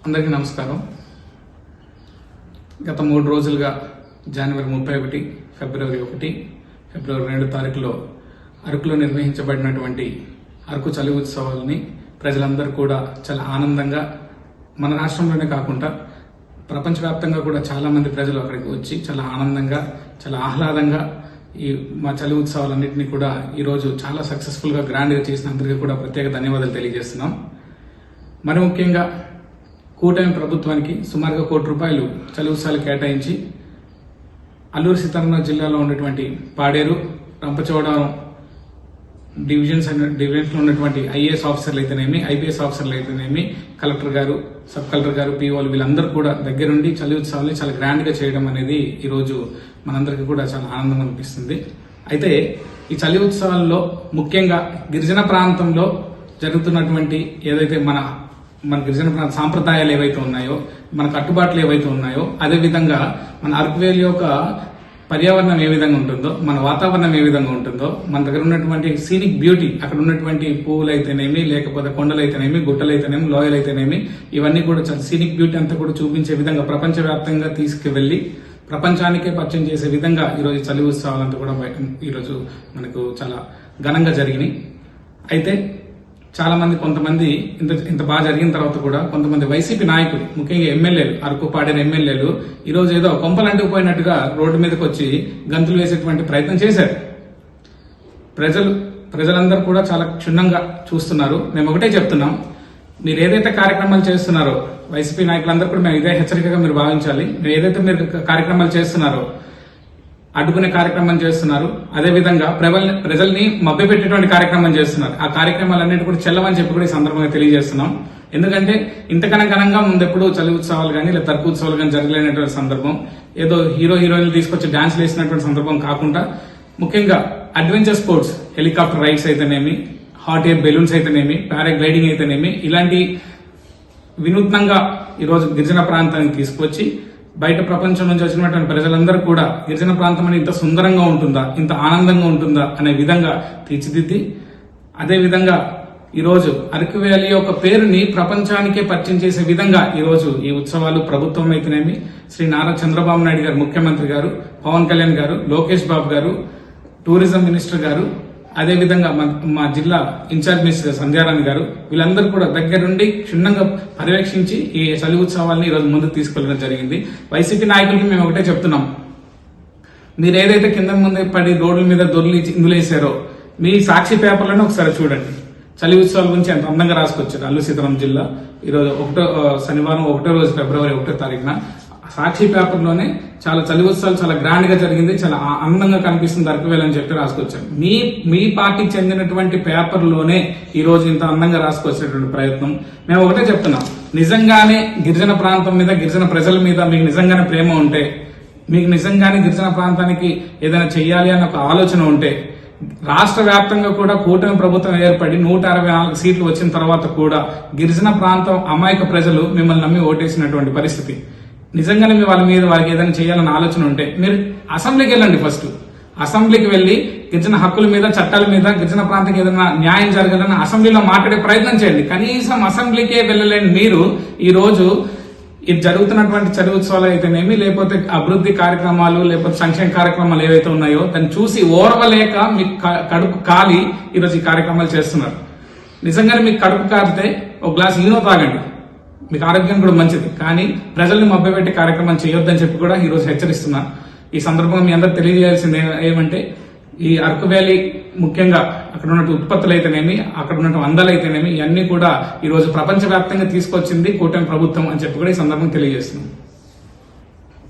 అందరికీ నమస్కారం. గత 3 రోజులుగా జనవరి 31, ఫిబ్రవరి 1, ఫిబ్రవరి 2 తారీఖులో అరకులో నిర్వహించబడినటువంటి అరకు చలి ఉత్సవాలని ప్రజలందరూ కూడా చాలా ఆనందంగా, మన రాష్ట్రంలోనే కాకుండా ప్రపంచవ్యాప్తంగా కూడా చాలా మంది ప్రజలు అక్కడికి వచ్చి చాలా ఆనందంగా, చాలా ఆహ్లాదంగా ఈ మా చలి ఉత్సవాలన్నింటినీ కూడా ఈరోజు చాలా సక్సెస్ఫుల్గా గ్రాండ్గా చేసినందుకు కూడా ప్రత్యేక ధన్యవాదాలు తెలియజేస్తున్నాం. మరి ముఖ్యంగా కూటమి ప్రభుత్వానికి సుమారుగా ₹1 కోటి చలి ఉత్సవాలు కేటాయించి అల్లూరు సీతారామరాజు జిల్లాలో ఉన్నటువంటి పాడేరు, రంపచోడవరం డివిజన్స్ లో ఉన్నటువంటి ఐఏఎస్ ఆఫీసర్లు అయితేనేమి, ఐపీఎస్ ఆఫీసర్లు అయితేనేమి, కలెక్టర్ గారు, సబ్ కలెక్టర్ గారు, పీఓలు వీళ్ళందరూ కూడా దగ్గరుండి చలి ఉత్సవాన్ని చాలా గ్రాండ్ గా చేయడం అనేది ఈరోజు మనందరికీ కూడా చాలా ఆనందం అనిపిస్తుంది. అయితే ఈ చలి ఉత్సవాల్లో ముఖ్యంగా గిరిజన ప్రాంతంలో జరుగుతున్నటువంటి ఏదైతే మన గిరిజన ప్రాంత సాంప్రదాయాలు ఏవైతే ఉన్నాయో, మన కట్టుబాట్లు ఏవైతే ఉన్నాయో, అదేవిధంగా మన అరకు వ్యాలీ యొక్క పర్యావరణం ఏ విధంగా ఉంటుందో, మన వాతావరణం ఏ విధంగా ఉంటుందో, మన దగ్గర ఉన్నటువంటి సీనిక్ బ్యూటీ, అక్కడ ఉన్నటువంటి పువ్వులు అయితేనేమి, లేకపోతే కొండలు అయితేనేమి, గుట్టలు అయితేనేమి, లోయలు అయితేనేమి, ఇవన్నీ కూడా చాలా సీనిక్ బ్యూటీ అంతా కూడా చూపించే విధంగా ప్రపంచవ్యాప్తంగా తీసుకువెళ్లి ప్రపంచానికే పరిచయం చేసే విధంగా ఈరోజు చలి ఉత్సవాలంతా కూడా ఈరోజు మనకు చాలా ఘనంగా జరిగినాయి. అయితే చాలా మంది, కొంతమంది ఇంత బాగా జరిగిన తర్వాత కూడా కొంతమంది వైసీపీ నాయకులు, ముఖ్యంగా ఎమ్మెల్యేలు, అరకు పాడేరు ఎమ్మెల్యేలు ఈరోజు ఏదో కొంపలంటుకుపోయినట్టుగా రోడ్డు మీదకి వచ్చి గంతులు వేసేటువంటి ప్రయత్నం చేశారు. ప్రజలందరూ కూడా చాలా క్షుణ్ణంగా చూస్తున్నారు. మేము ఒకటే చెప్తున్నాం, మీరు ఏదైతే కార్యక్రమాలు చేస్తున్నారో, వైసీపీ నాయకులందరూ కూడా మేము ఇదే హెచ్చరికగా మీరు భావించాలి. మీరు ఏదైతే మీరు కార్యక్రమాలు చేస్తున్నారో, అడ్డుకునే కార్యక్రమం చేస్తున్నారు, అదేవిధంగా ప్రజల్ని మభ్యపెట్టేటువంటి కార్యక్రమం చేస్తున్నారు. ఆ కార్యక్రమాలన్నిటి కూడా చెల్లవని చెప్పి కూడా ఈ సందర్భంగా తెలియజేస్తున్నాం. ఎందుకంటే ఇంతకన్నా ఘనంగా ముందెప్పుడు చలి ఉత్సవాలు కానీ లేదా తరకు ఉత్సవాలు కానీ జరగలేనటువంటి సందర్భం, ఏదో హీరోయిన్లు తీసుకొచ్చి డాన్స్ వేసినటువంటి సందర్భం కాకుండా ముఖ్యంగా అడ్వెంచర్ స్పోర్ట్స్, హెలికాప్టర్ రైడ్స్ అయితేనేమి, హాట్ ఎయిర్ బెలూన్స్ అయితేనేమి, పారాగ్లైడింగ్ అయితేనేమి, ఇలాంటి వినూత్నంగా ఈరోజు గిరిజన ప్రాంతానికి తీసుకొచ్చి బయట ప్రపంచం నుంచి వచ్చినటువంటి ప్రజలందరూ కూడా గిరిజన ప్రాంతం అని ఇంత సుందరంగా ఉంటుందా, ఇంత ఆనందంగా ఉంటుందా అనే విధంగా తీర్చిదిద్ది, అదేవిధంగా ఈరోజు అరకు వ్యాలీ యొక్క పేరుని ప్రపంచానికే పరిచయం చేసే విధంగా ఈరోజు ఈ ఉత్సవాలు ప్రభుత్వం అయితేనేమి, శ్రీ నారా చంద్రబాబు నాయుడు గారు ముఖ్యమంత్రి గారు, పవన్ కళ్యాణ్ గారు, లోకేష్ బాబు గారు, టూరిజం మినిస్టర్ గారు, అదేవిధంగా మా జిల్లా ఇన్ఛార్జ్ మినిస్టర్ సంధ్యారాణి గారు, వీళ్ళందరూ కూడా దగ్గరుండి క్షుణ్ణంగా పర్యవేక్షించి ఈ చలి ఉత్సవాల్ని ఈరోజు ముందుకు తీసుకెళ్లడం జరిగింది. వైసీపీ నాయకులకి మేము ఒకటే చెప్తున్నాం, మీరు ఏదైతే కింద ముందే పడి రోడ్ల మీద దొర్లి ఇందులేసారో మీ సాక్షి పేపర్లను ఒకసారి చూడండి. చలి ఉత్సవాల గురించి ఎంత అందంగా రాసుకొచ్చారు అల్లూరు సీతారామరాజు జిల్లా. ఈరోజు శనివారం 1వ రోజు ఫిబ్రవరి 1వ తారీఖున సాక్షి పేపర్లోనే చాలా చలి ఉత్సవాలు చాలా గ్రాండ్ గా జరిగింది, చాలా అందంగా కనిపిస్తుంది అరకు వ్యాలీ అని చెప్పి రాసుకొచ్చారు. మీ పార్టీకి చెందినటువంటి పేపర్లోనే ఈ రోజు ఇంత అందంగా రాసుకొచ్చేటువంటి ప్రయత్నం. మేము ఒకటే చెప్తున్నాం, నిజంగానే గిరిజన ప్రాంతం మీద, గిరిజన ప్రజల మీద మీకు నిజంగానే ప్రేమ ఉంటే, మీకు నిజంగానే గిరిజన ప్రాంతానికి ఏదైనా చెయ్యాలి అన్న ఒక ఆలోచన ఉంటే, రాష్ట్ర వ్యాప్తంగా కూడా కూటమి ప్రభుత్వం ఏర్పడి 164 సీట్లు వచ్చిన తర్వాత కూడా గిరిజన ప్రాంతం అమాయక ప్రజలు మిమ్మల్ని నమ్మి ఓటేసినటువంటి పరిస్థితి. నిజంగానే మీ వాళ్ళకి ఏదైనా చేయాలన్న ఆలోచన ఉంటే మీరు అసెంబ్లీకి వెళ్ళండి. ఫస్ట్ అసెంబ్లీకి వెళ్లి గిరిజన హక్కుల మీద, చట్టాల మీద, గిరిజన ప్రాంతానికి ఏదైనా న్యాయం జరగాలని అసెంబ్లీలో మాట్లాడే ప్రయత్నం చేయండి. కనీసం అసెంబ్లీకే వెళ్ళలేని మీరు ఈ రోజు ఇది జరుగుతున్నటువంటి చలి ఉత్సవాలు అయితేనేమి, లేకపోతే అభివృద్ధి కార్యక్రమాలు, లేకపోతే సంక్షేమ కార్యక్రమాలు ఏవైతే ఉన్నాయో దాన్ని చూసి ఓర్వలేక మీకు కడుపు కాలి ఈరోజు ఈ కార్యక్రమాలు చేస్తున్నారు. నిజంగానే మీకు కడుపు కాలితే ఒక గ్లాస్ ఈనో తాగండి, మీకు ఆరోగ్యం కూడా మంచిది. కానీ ప్రజల్ని మభ్యపెట్టే కార్యక్రమం చేయొద్దని చెప్పి కూడా ఈరోజు హెచ్చరిస్తున్నా. ఈ సందర్భంగా మీ అందరూ తెలియజేయాల్సింది ఏమంటే, ఈ అరకు వ్యాలీ ముఖ్యంగా అక్కడ ఉన్నట్టు ఉత్పత్తులు అయితేనేమి, అక్కడ ఉన్నట్టు అందాలు అయితేనేమి, ఇవన్నీ కూడా ఈరోజు ప్రపంచవ్యాప్తంగా తీసుకొచ్చింది కూటమి ప్రభుత్వం అని చెప్పి కూడా ఈ సందర్భంగా తెలియజేస్తున్నాం.